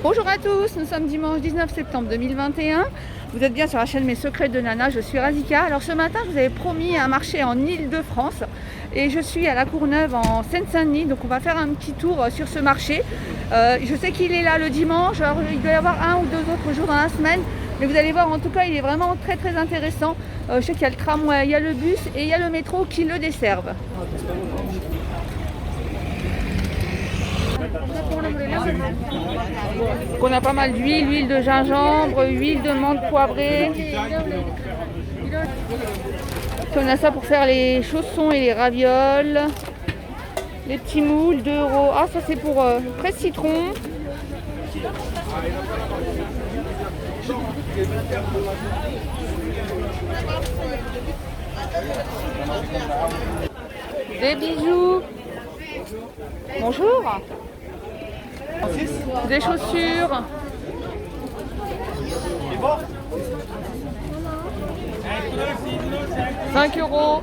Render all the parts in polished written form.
Bonjour à tous, nous sommes dimanche 19 septembre 2021. Vous êtes bien sur la chaîne Mes Secrets de Nana, je suis Razika. Alors ce matin, je vous avais promis un marché en Île-de-France et je suis à La Courneuve en Seine-Saint-Denis. Donc on va faire un petit tour sur ce marché. Je sais qu'il est là le dimanche, alors il doit y avoir un ou deux autres jours dans la semaine. Mais vous allez voir, en tout cas, il est vraiment très intéressant. Je sais qu'il y a le tramway, il y a le bus et il y a le métro qui le desservent. On a pas mal d'huile, huile de gingembre, huile de menthe poivrée. Puis on a ça pour faire les chaussons et les ravioles. Les petits moules, 2 €. Ah, ça c'est pour presse citron. Des bijoux. Bonjour. Des chaussures. €5.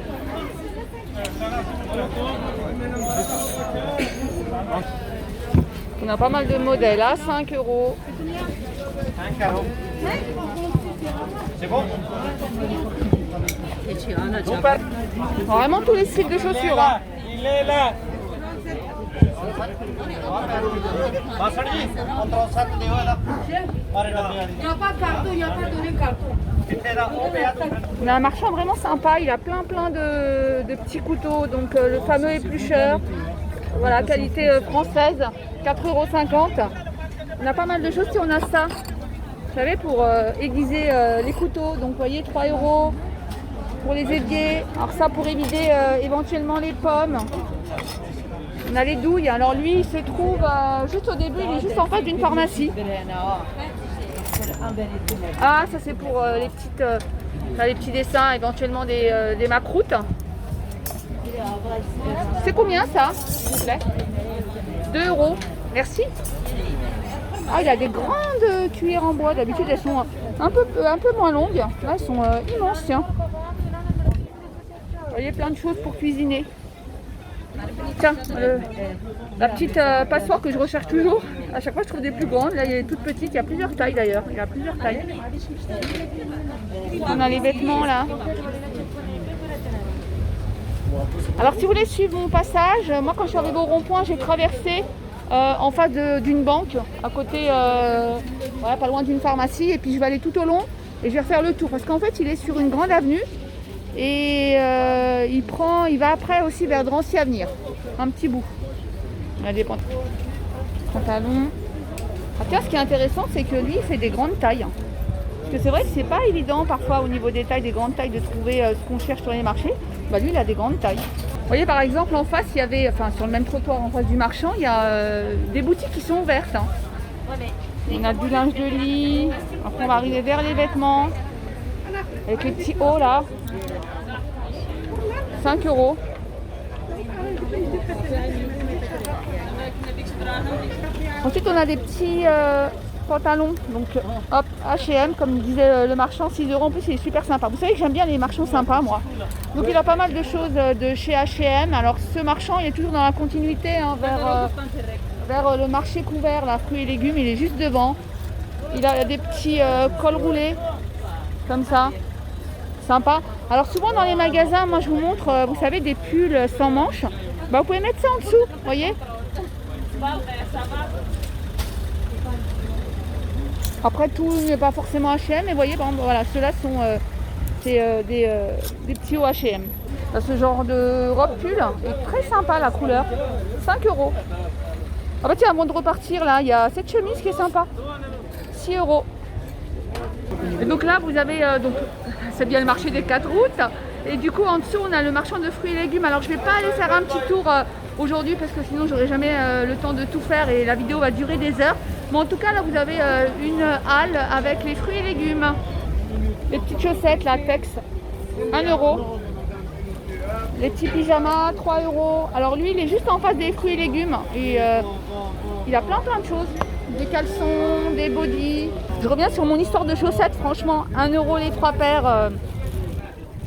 On a pas mal de modèles à 5 €. C'est bon? Vraiment tous les styles de chaussures. Hein. Il est là. On a un marchand vraiment sympa, il a plein de petits couteaux, donc le fameux éplucheur, voilà, qualité française, 4,50 €. On a pas mal de choses, si on a ça, vous savez, pour aiguiser les couteaux, donc vous voyez 3 € pour les éviers, alors ça pour éviter éventuellement les pommes. On a les douilles, alors lui il se trouve juste au début, il est juste en face d'une pharmacie. Ah, ça c'est pour les petits dessins, éventuellement des macroutes. C'est combien ça, s'il vous plaît? 2 €, merci. Ah, il y a des grandes cuillères en bois, d'habitude elles sont un peu moins longues. Là elles sont immenses, tiens. Vous voyez, plein de choses pour cuisiner. Tiens, la petite passoire que je recherche toujours. À chaque fois je trouve des plus grandes. Là il y a des toutes petites, il y a plusieurs tailles d'ailleurs. Il y a plusieurs tailles. On a les vêtements là. Alors si vous voulez suivre mon passage, moi quand je suis arrivée au rond-point, j'ai traversé en face d'une banque, à côté, voilà, pas loin d'une pharmacie, et puis je vais aller tout au long et je vais refaire le tour parce qu'en fait il est sur une grande avenue. Et il va après aussi vers Drancy Avenir, un petit bout. On a des pantalons. Ah, tiens, ce qui est intéressant, c'est que lui, il fait des grandes tailles. Parce que c'est vrai que c'est pas évident parfois au niveau des tailles, des grandes tailles, de trouver ce qu'on cherche sur les marchés. Bah, lui, il a des grandes tailles. Vous voyez, par exemple, en face, il y avait, enfin sur le même trottoir en face du marchand, il y a des boutiques qui sont ouvertes. Hein. On a du linge de lit. Après, on va arriver vers les vêtements. Avec les petits hauts là. 5 €. Ensuite on a des petits pantalons, donc hop, H&M comme disait le marchand, 6 € en plus, il est super sympa. Vous savez que j'aime bien les marchands sympas moi. Donc il a pas mal de choses de chez H&M. Alors ce marchand il est toujours dans la continuité hein, vers le marché couvert, là, fruits et légumes, il est juste devant. Il a des petits cols roulés comme ça. Sympa. Alors souvent dans les magasins, moi je vous montre, vous savez, des pulls sans manches. Bah, vous pouvez mettre ça en dessous, vous voyez. Après tout n'est pas forcément H&M, mais vous voyez, par exemple, voilà, ceux-là sont des petits hauts H&M. Là, ce genre de robe pull est très sympa la couleur. 5 €. Ah bah tiens, avant de repartir là, il y a cette chemise qui est sympa. 6 €. Et donc là vous avez c'est bien le marché des 4 routes et du coup en dessous on a le marchand de fruits et légumes. Alors je vais pas aller faire un petit tour aujourd'hui parce que sinon j'aurai jamais le temps de tout faire et la vidéo va durer des heures. Mais en tout cas là vous avez une halle avec les fruits et légumes. Les petites chaussettes latex, 1 €. Les petits pyjamas, 3 €. Alors lui il est juste en face des fruits et légumes et il a plein de choses. Des caleçons, des bodys. Je reviens sur mon histoire de chaussettes, franchement, 1 € les 3 paires.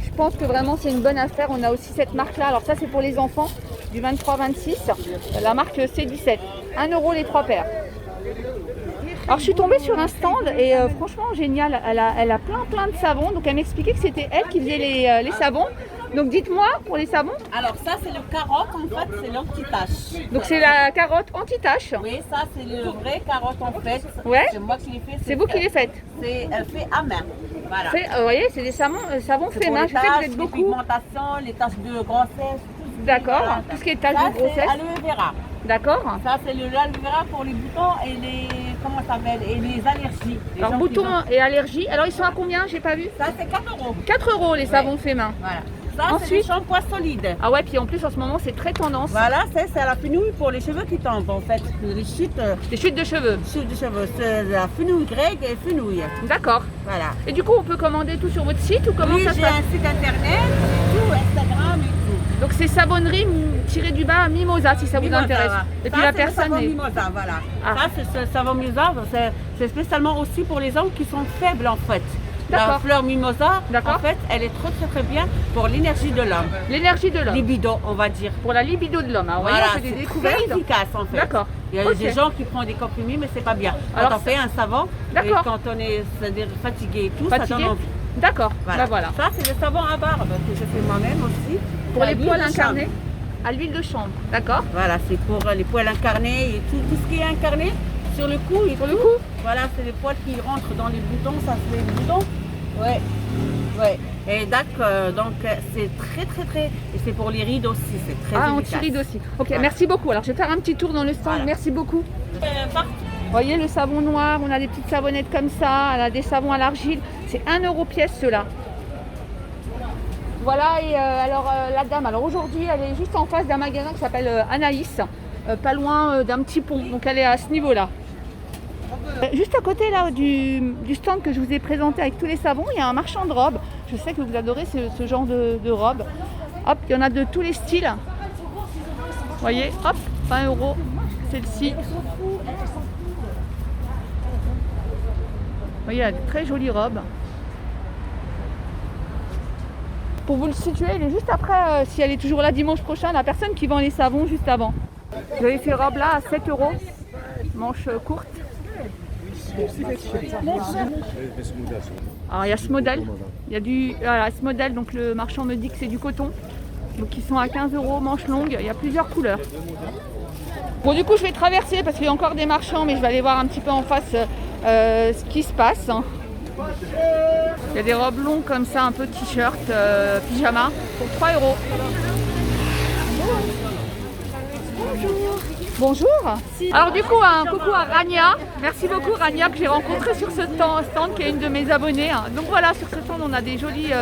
Je pense que vraiment c'est une bonne affaire. On a aussi cette marque là, alors ça c'est pour les enfants, du 23-26, la marque C17. 1 € les 3 paires. Alors je suis tombée sur un stand et franchement génial, elle a plein de savons. Donc elle m'expliquait que c'était elle qui faisait les savons. Donc dites-moi pour les savons. Alors ça c'est le carotte en fait, c'est l'anti-tache. Donc c'est la carotte anti-tache. Oui, ça c'est le vrai carotte en fait. Ouais. C'est moi qui l'ai fait. C'est vous qui les faites. C'est fait à main. Voilà. Vous voyez, c'est des savons C'est faits pour main. les Je sais que vous taches, êtes les beaucoup. pigmentations, les taches de grossesse. D'accord. Voilà. Tout ce qui est taches Ça, de grossesse. c'est aloe vera. D'accord. Ça c'est le aloe vera pour les boutons et les comment ça s'appelle et les allergies. Les Alors gens qui boutons ont- et allergies. Alors ils sont à combien? J'ai pas vu. Ça c'est 4 €. 4 € les savons faits main. Voilà. Ça c'est Ensuite- le shampoing solide. Ah ouais, puis en plus en ce moment c'est très tendance. Voilà, c'est la fenouil pour les cheveux qui tombent en fait. Les chutes, Des chutes de cheveux. chutes de cheveux. C'est la fenouil grecque et fenouil. D'accord. Voilà. Et du coup on peut commander tout sur votre site ou comment Oui, ça se j'ai passe? un site internet, tout, Instagram et tout. Donc c'est savonnerie tiré du bas Mimosa si ça vous Mimosa, intéresse. voilà. Et puis Ça, la c'est le personne savon est... Mimosa, voilà. Ah. Ça, c'est ce savon Mimosa, c'est spécialement aussi pour les hommes qui sont faibles en fait. La D'accord. fleur Mimosa, D'accord. en fait, elle est très bien pour l'énergie de l'homme. L'énergie de l'homme. Libido, on va dire. Pour la libido de l'homme. Hein. Voilà, On fait des c'est découvertes. très efficace en fait. D'accord. Il y a Ok. des gens qui prennent des comprimés, mais c'est pas bien. Quand Alors, on fait un savon, et D'accord. quand on est c'est-à-dire fatigué et tout, ça Fatigué. donne envie. D'accord. Voilà. Bah voilà. Ça, c'est le savon à barbe que je fais moi-même aussi. Pour les À l'huile poils de chanvre. incarnés, à l'huile de chanvre. D'accord. Voilà, c'est pour les poils incarnés et tout ce qui est incarné sur le cou. Et Sur le tout. cou. Voilà, c'est les poils qui rentrent dans les boutons, ça c'est les boutons. Ouais, ouais. Et donc c'est très. Et c'est pour les rides aussi, c'est très Ah, efficace. anti-rides aussi. Ok, Voilà. merci beaucoup. Alors je vais faire un petit tour dans le stand. Voilà. Merci beaucoup. Partout. Vous voyez le savon noir, on a des petites savonnettes comme ça, on a des savons à l'argile. C'est 1 € pièce ceux-là. Voilà, et la dame, alors aujourd'hui elle est juste en face d'un magasin qui s'appelle Anaïs, pas loin d'un petit pont, donc elle est à ce niveau-là. Juste à côté là du stand que je vous ai présenté avec tous les savons, il y a un marchand de robes. Je sais que vous adorez ce genre de robes. Hop, il y en a de tous les styles. Vous voyez, hop, 20 €, celle-ci. Vous voyez, elle a de très jolies robes. Pour vous le situer, il est juste après, si elle est toujours là dimanche prochain, la personne qui vend les savons juste avant. J'avais ces robes-là à 7 €, manches courtes. Alors il y a ce modèle, il y a ce modèle, donc le marchand me dit que c'est du coton. Donc ils sont à 15 €, manches longues, il y a plusieurs couleurs. Bon du coup je vais traverser parce qu'il y a encore des marchands, mais je vais aller voir un petit peu en face ce qui se passe. Il y a des robes longues comme ça, un peu t-shirt, pyjama, pour 3 €. Bonjour. Alors du coup, un coucou à Rania. Merci beaucoup Rania que j'ai rencontré sur ce stand qui est une de mes abonnées. Donc voilà, sur ce stand on a des jolies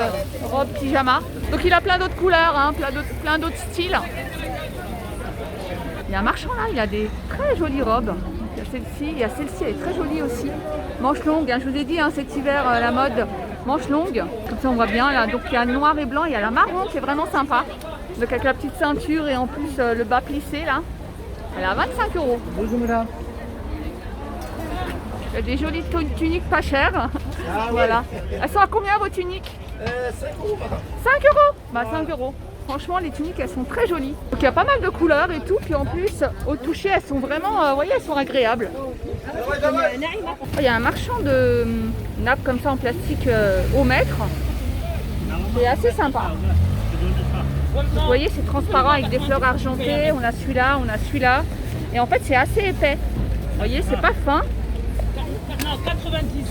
robes pyjama. Donc il a plein d'autres couleurs, hein, plein d'autres styles. Il y a un marchand là, il a des très jolies robes. Il y a celle-ci, elle est très jolie aussi. Manche longue, hein, je vous ai dit, hein, cet hiver la mode manche longue. Comme ça on voit bien là. Donc il y a noir et blanc, il y a la marron qui est vraiment sympa. Donc avec la petite ceinture et en plus le bas plissé là. Elle est à 25 €. Bonjour madame. Il y a des jolies tuniques pas chères. Voilà. Elles sont à combien vos tuniques? 5 €. 5 €. Bah 5 €. Franchement les tuniques elles sont très jolies. Donc il y a pas mal de couleurs et tout. Puis en plus au toucher elles sont vraiment, vous voyez, elles sont agréables. Il y a un marchand de nappes comme ça en plastique au mètre. C'est assez sympa. Vous voyez, c'est transparent avec des fleurs argentées. On a celui-là, on a celui-là. Et en fait, c'est assez épais. Vous voyez, c'est pas fin. Non, 90.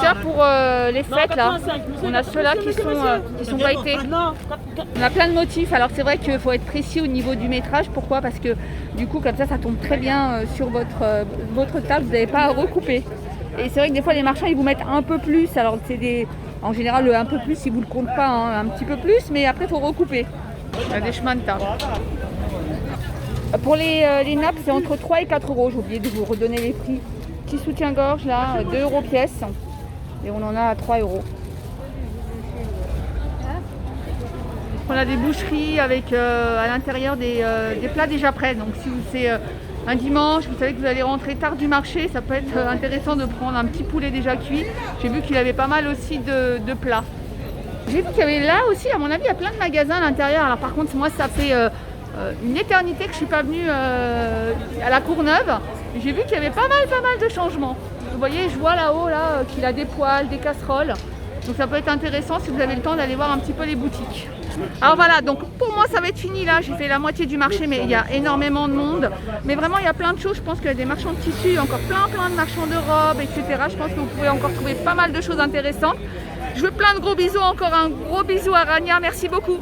Tiens, pour les fêtes, là, on a ceux-là qui sont pailletés. Non, On a plein de motifs. Alors, c'est vrai qu'il faut être précis au niveau du métrage. Pourquoi? Parce que du coup, comme ça tombe très bien sur votre table. Vous n'avez pas à recouper. Et c'est vrai que des fois, les marchands, ils vous mettent un peu plus. Alors, en général, un peu plus, ils ne vous le comptent pas, hein, un petit peu plus, mais après, il faut recouper. Il y a des chemins de table. Pour les nappes, c'est entre 3 et 4 €. J'ai oublié de vous redonner les prix. Petit soutien-gorge, là, 2 € pièce. Et on en a à 3 €. On a des boucheries avec à l'intérieur des plats déjà prêts. Donc, si c'est un dimanche, vous savez que vous allez rentrer tard du marché, ça peut être intéressant de prendre un petit poulet déjà cuit. J'ai vu qu'il avait pas mal aussi de plats. J'ai vu qu'il y avait là aussi, à mon avis, il y a plein de magasins à l'intérieur. Alors par contre, moi, ça fait une éternité que je ne suis pas venue à la Courneuve. J'ai vu qu'il y avait pas mal de changements. Vous voyez, je vois là-haut là, qu'il a des poêles, des casseroles. Donc ça peut être intéressant si vous avez le temps d'aller voir un petit peu les boutiques. Alors voilà, donc pour moi ça va être fini là. J'ai fait la moitié du marché, mais il y a énormément de monde. Mais vraiment, il y a plein de choses. Je pense qu'il y a des marchands de tissus, il y a encore plein de marchands de robes, etc. Je pense que vous pouvez encore trouver pas mal de choses intéressantes. Je veux plein de gros bisous. Encore un gros bisou à Rania. Merci beaucoup.